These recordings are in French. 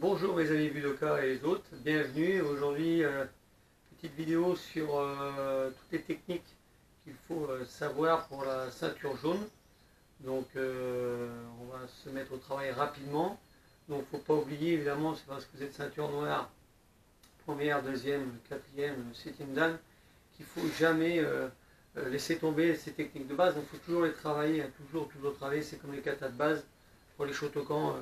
Bonjour mes amis Budoka et les autres, bienvenue. Aujourd'hui, petite vidéo sur toutes les techniques qu'il faut savoir pour la ceinture jaune. Donc on va se mettre au travail rapidement. Donc il ne faut pas oublier, évidemment, c'est parce que vous êtes ceinture noire, première, deuxième, quatrième, septième dan, qu'il ne faut jamais laisser tomber ces techniques de base. Donc il faut toujours les travailler, toujours travailler. C'est comme les katas de base pour les Shotokan.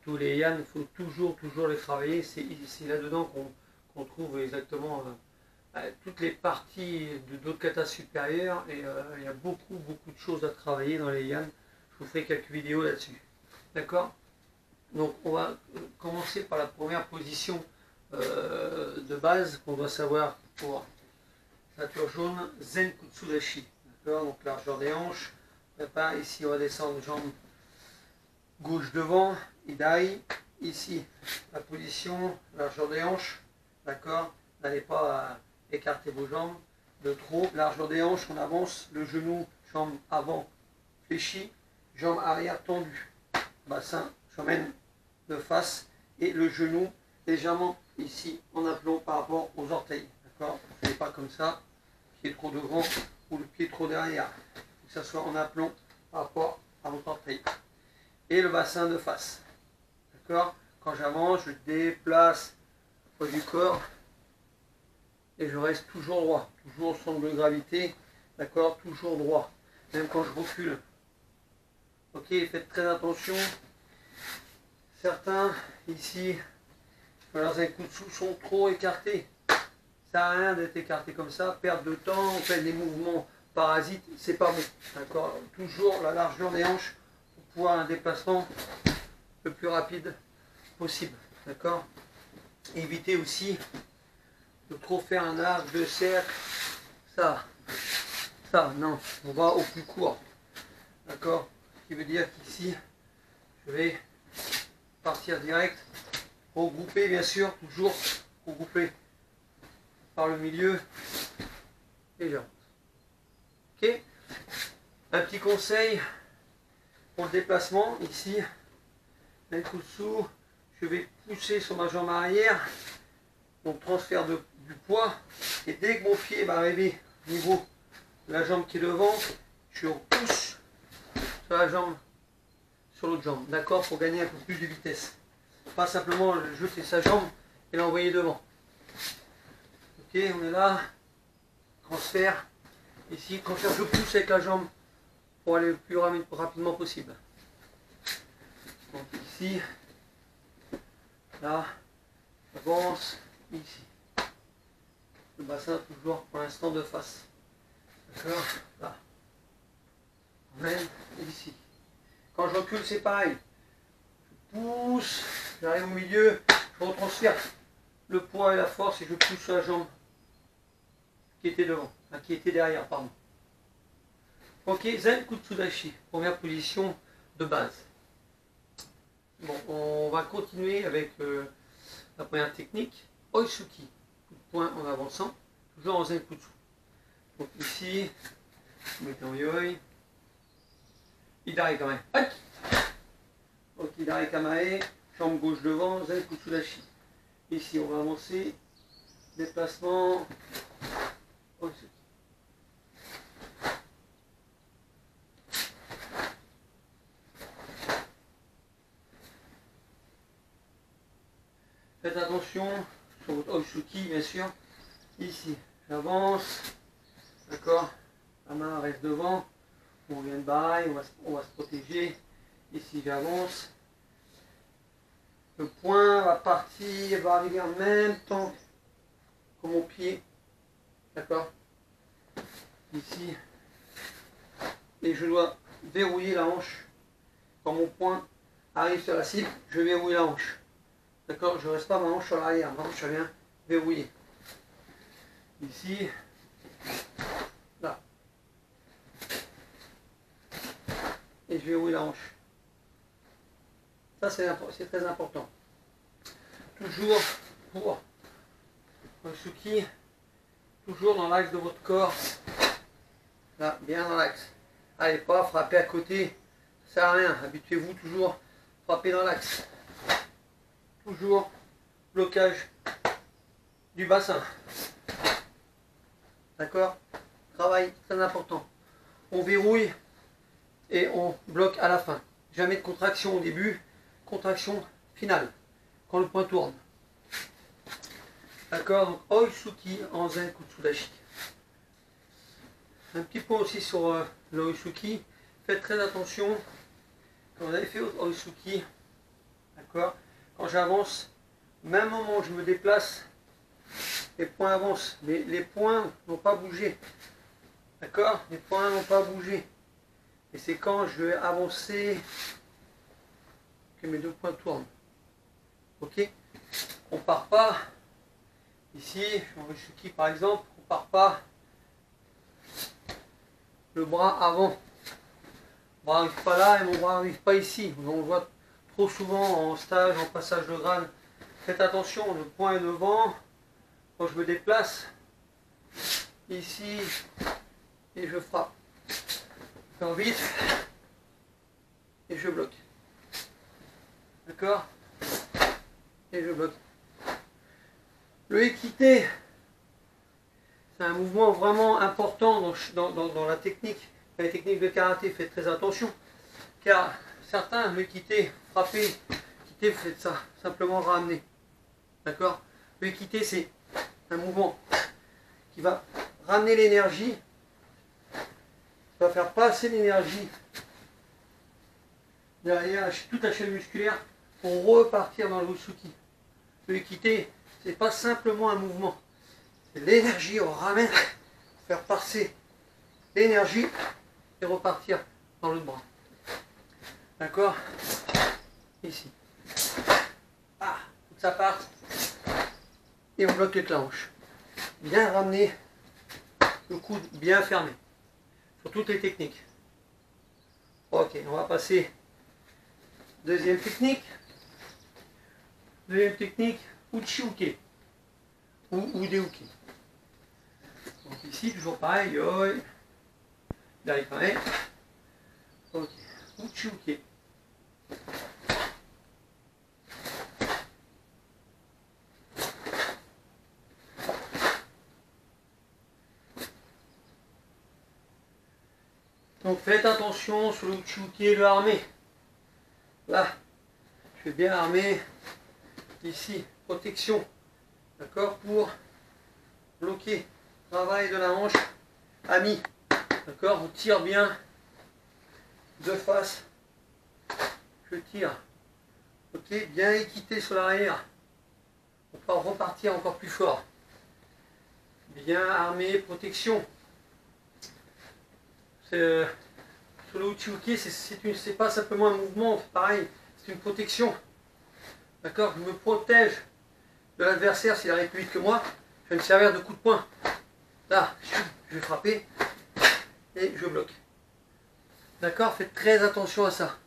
Tous les Yan, il faut toujours les travailler. C'est là-dedans qu'on trouve exactement toutes les parties d'autres katas supérieures. Et il y a beaucoup de choses à travailler dans les Yan. Je vous ferai quelques vidéos là-dessus. D'accord? Donc on va commencer par la première position de base qu'on doit savoir pour ceinture jaune, Zen Kutsudashi. D'accord? Donc largeur des hanches. Prépare, ici on va descendre jambe gauche devant, Idai, ici la position, largeur des hanches, d'accord, n'allez pas écarter vos jambes de trop, largeur des hanches, on avance, le genou, jambe avant fléchie, jambe arrière tendue, bassin, j'emmène de face et le genou légèrement ici en aplomb par rapport aux orteils, d'accord, ne faites pas comme ça, pied trop devant ou le pied trop derrière, il faut que ça soit en aplomb par rapport à votre orteil. Et le bassin de face. D'accord? Quand j'avance, je déplace le poids du corps et je reste toujours droit, toujours au centre de gravité, d'accord? Toujours droit, même quand je recule. Ok, faites très attention. Certains ici, leurs Zenkutsu sont trop écartés. Ça sert à rien d'être écarté comme ça, perdre de temps, on fait des mouvements parasites, c'est pas bon. D'accord? Toujours la largeur des hanches. Pouvoir un déplacement le plus rapide possible, d'accord. Évitez aussi de trop faire un arc de cercle, ça, non, on va au plus court, d'accord, ce qui veut dire qu'ici, je vais partir direct, regrouper bien sûr, toujours regrouper par le milieu, et j'avance, ok. Un petit conseil, pour le déplacement, ici, Zenkutsu, je vais pousser sur ma jambe arrière, donc transfert du poids, et dès que mon pied va arriver au niveau de la jambe qui est devant, je repousse sur la jambe, sur l'autre jambe, d'accord, pour gagner un peu plus de vitesse. Pas simplement jeter sa jambe et l'envoyer devant. Ok, on est là, transfert, ici, transfert, je pousse avec la jambe, pour aller le plus rapidement possible. Donc ici, là, avance, ici. Le bassin toujours pour l'instant de face. D'accord? Là. Emmène, ici. Quand je recule, c'est pareil. Je pousse, j'arrive au milieu, je retransfère le poids et la force et je pousse sur la jambe qui était devant, qui était derrière, pardon. Ok, Zen Kutsudashi, première position de base. Bon, on va continuer avec la première technique, Oisuki, coup de poing en avançant, toujours en Zen Kutsu. Donc ici, vous mettez en yoi, Idari Kamae, donc Idari Kamae, jambe gauche devant, Zen Kutsudashi. Ici, on va avancer, déplacement, Oisuki. Faites attention sur votre Oisuki, bien sûr. Ici, j'avance. D'accord? La main reste devant. On vient de barrer, on va se protéger. Ici, j'avance. Le poing va partir, va arriver en même temps que mon pied. D'accord? Ici. Et je dois verrouiller la hanche. Quand mon poing arrive sur la cible, je verrouille la hanche. D'accord, je ne reste pas ma hanche sur l'arrière, ma hanche vient verrouiller. Ici, là. Et je verrouille la hanche. Ça, c'est très important. Toujours pour Oisuki, toujours dans l'axe de votre corps. Là, bien dans l'axe. Allez pas frapper à côté, ça ne sert à rien. Habituez-vous toujours à frapper dans l'axe. toujours blocage du bassin. D'accord? Travail très important. On verrouille et on bloque à la fin. Jamais de contraction au début, contraction finale, quand le point tourne. D'accord? Donc Oitsuki en zen Kutsudashi. Un petit point aussi sur le Oitsuki. Faites très attention quand vous avez fait Oitsuki. D'accord? Quand j'avance, même moment où je me déplace, les points avancent, mais les points n'ont pas bougé. D'accord? Les points n'ont pas bougé. Et c'est quand je vais avancer que mes deux points tournent. Ok? On part pas. Ici, je m'en vais par exemple, on part pas le bras avant. Le bras n'arrive pas là et mon bras n'arrive pas ici. On le voit trop souvent en stage, en passage de grade. Faites attention, le point est devant. Quand je me déplace, ici, et je frappe. Je fais vite, et je bloque. D'accord? Et je bloque. Le équité, c'est un mouvement vraiment important dans la technique. La technique de karaté, faites très attention. Car certains, le équité, frapper, équité, vous faites ça, simplement ramener. D'accord? Le équité, c'est un mouvement qui va ramener l'énergie, qui va faire passer l'énergie derrière toute la chaîne musculaire pour repartir dans le Oitsuki. Le équité, c'est pas simplement un mouvement. C'est l'énergie, on ramène, faire passer l'énergie et repartir dans l'autre bras. D'accord? Ici. Ah, faut que ça parte. Et on bloque les hanches. Bien ramener le coude bien fermé. Sur toutes les techniques. Ok, on va passer. Deuxième technique. Deuxième technique, Uchiuke. Ou Udeuke. Donc ici, toujours pareil, yoi. Derrière pareil. Ok, Uchiuke. Donc faites attention sur le Uchiuke, le armé. Là, je vais bien armer. Ici, protection. D'accord? Pour bloquer. Travail de la hanche. Ami. D'accord? On tire bien. De face. Je tire. Ok? Bien équité sur l'arrière. On peut repartir encore plus fort. Bien armé, protection. Sur le Uchiuke, c'est pas simplement un mouvement, pareil, c'est une protection. D'accord? Je me protège de l'adversaire s'il arrive plus vite que moi. Je vais me servir de coup de poing. Là, je vais frapper et je bloque. D'accord? Faites très attention à ça.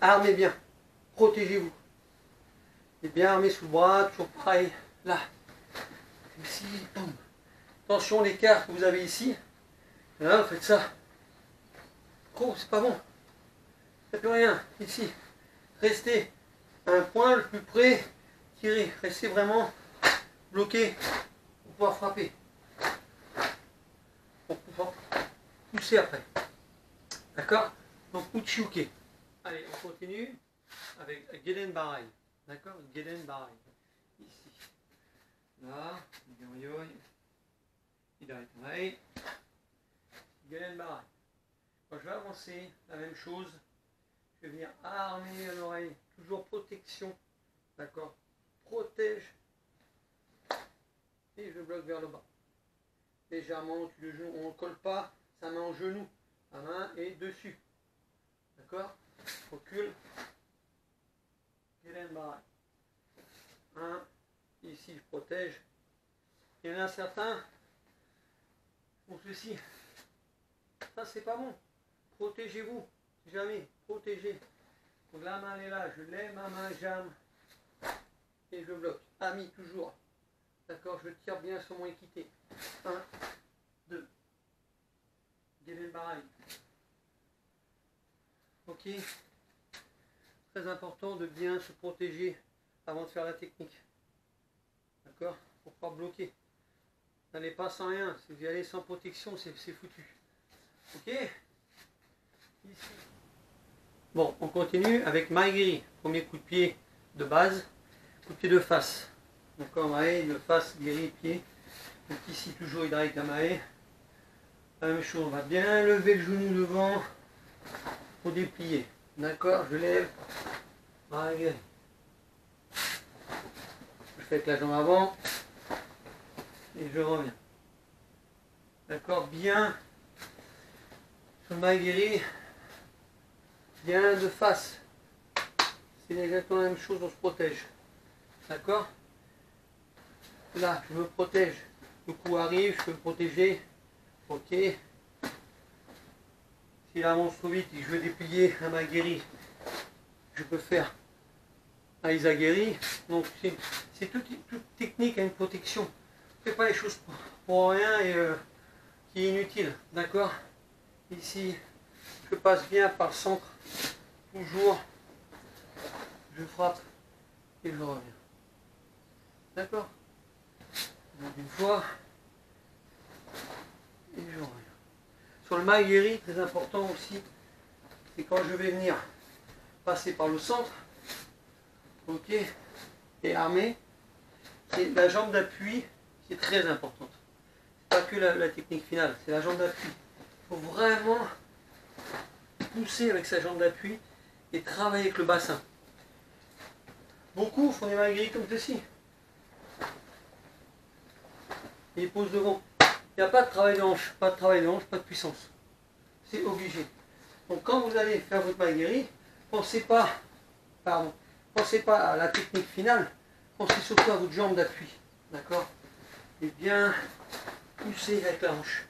Armez bien. Protégez-vous. Et bien armé sous le bras, toujours pareil. Là. Ici, boum. Attention l'écart que vous avez ici. Là, vous faites ça. Oh, c'est pas bon. Ça fait rien. Ici. Restez un point le plus près. Tirez. Restez vraiment bloqué pour pouvoir frapper. Pour pouvoir pousser après. D'accord? Donc, Uchiuke. Allez, on continue avec Gelen Barai. D'accord? Gelen Barai. Ici. Là. Yoyoy. Hidari. Gelen Barai. Quand je vais avancer, la même chose. Je vais venir armer l'oreille. Toujours protection. D'accord? Protège. Et je bloque vers le bas. Légèrement, on ne colle pas sa main au genou. La main est dessus. D'accord? Recule. Gelen Barai. 1. Ici, je protège. Il y en a certains font ceci. Ça, c'est pas bon. Protégez-vous. Jamais. Protégez. Donc la main elle est là. Je lève ma main, j'arme. Et je bloque. Ami, toujours. D'accord? Je tire bien sur mon équité. 1, 2. Gelen Barai. Ok? Très important de bien se protéger avant de faire la technique. D'accord? Pour pas bloquer. N'allez pas sans rien. Si vous y allez sans protection, c'est foutu. Ok? Ici. Bon, on continue avec Mae-Geri. Premier coup de pied de base, coup de pied de face. D'accord, Mae, de face, Geri, pied. Donc ici, toujours Hydra Kamae. La même chose, on va bien lever le genou devant pour déplier. D'accord, je lève. Mae-Geri. Je fais avec la jambe avant et je reviens. D'accord, bien sur le Mae-Geri, bien de face. C'est exactement la même chose, on se protège. D'accord? Là, je me protège. Le coup arrive, je peux me protéger. Ok. S'il avance trop vite et que je veux déplier un Mae-Geri, je peux faire un Izagiri. Donc c'est toute technique à une protection. Ne faites pas les choses pour rien et qui est inutile. D'accord? Ici, je passe bien par le centre. Toujours, je frappe et je reviens. D'accord? Donc une fois, et je reviens. Sur le Mae-Geri, très important aussi, c'est quand je vais venir passer par le centre, ok, et armer, c'est la jambe d'appui qui est très importante. C'est pas que la technique finale, c'est la jambe d'appui. Il faut vraiment pousser avec sa jambe d'appui et travailler avec le bassin. Beaucoup font des Mae-Geri comme ceci. Et ils posent devant. Il n'y a pas de travail de hanche, pas de puissance. C'est obligé. Donc quand vous allez faire votre Mae-Geri, pensez pas à la technique finale, pensez surtout à votre jambe d'appui. D'accord? Et bien pousser avec la hanche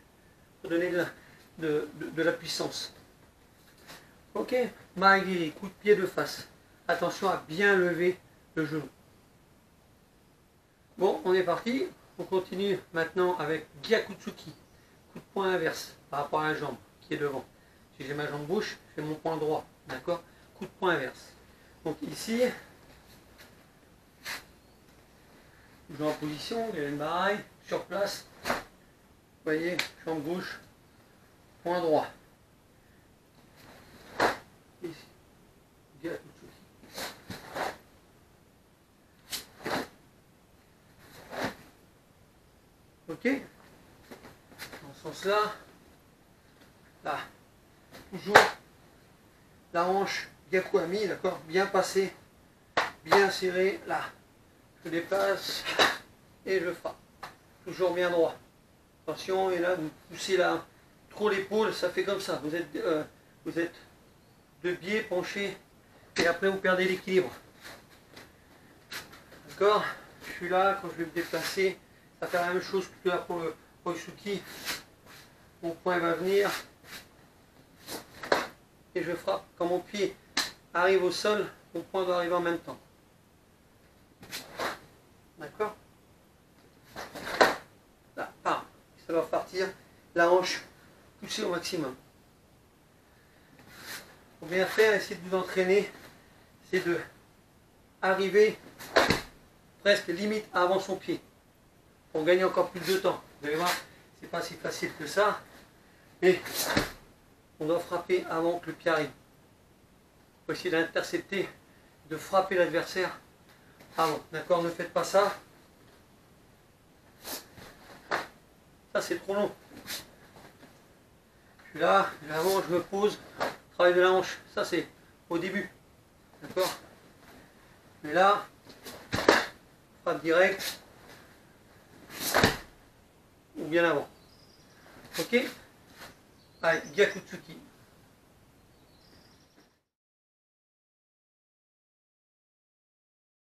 pour donner de la puissance. Ok? Mae-Geri, coup de pied de face. Attention à bien lever le genou. Bon, on est parti. On continue maintenant avec Gyakutsuki. Coup de poing inverse par rapport à la jambe qui est devant. Si j'ai ma jambe gauche, je fais mon poing droit. D'accord? Coup de poing inverse. Donc ici, je vais en position, il y a une baraille, sur place. Vous voyez, jambe gauche, poing droit. Ici, Gyakutsuki. Ok? Dans ce sens-là, là, toujours la hanche Gyakuami, d'accord? Bien passé, bien serré, là. Je déplace et je frappe. Toujours bien droit. Attention, et là, vous poussez là, trop l'épaule, ça fait comme ça. Vous êtes de biais penché et après vous perdez l'équilibre. D'accord? Je suis là, quand je vais me déplacer, ça va faire la même chose que là pour le Oisuki. Mon poing va venir et je frappe. Quand mon pied arrive au sol, mon poing doit arriver en même temps. D'accord? Là, bam. Ça va partir. La hanche poussée au maximum. Pour bien faire, essayez de vous entraîner. C'est de arriver presque limite avant son pied. Pour gagner encore plus de temps. Vous allez voir, c'est pas si facile que ça. Mais on doit frapper avant que le pied arrive. Il faut essayer d'intercepter, de frapper l'adversaire avant. D'accord? Ne faites pas ça. Ça c'est trop long. Je suis là, avant je me pose, travail de la hanche. Ça c'est au début. D'accord? Mais là, frappe direct. Ou bien avant. Ok? Allez, Gyakutsuki.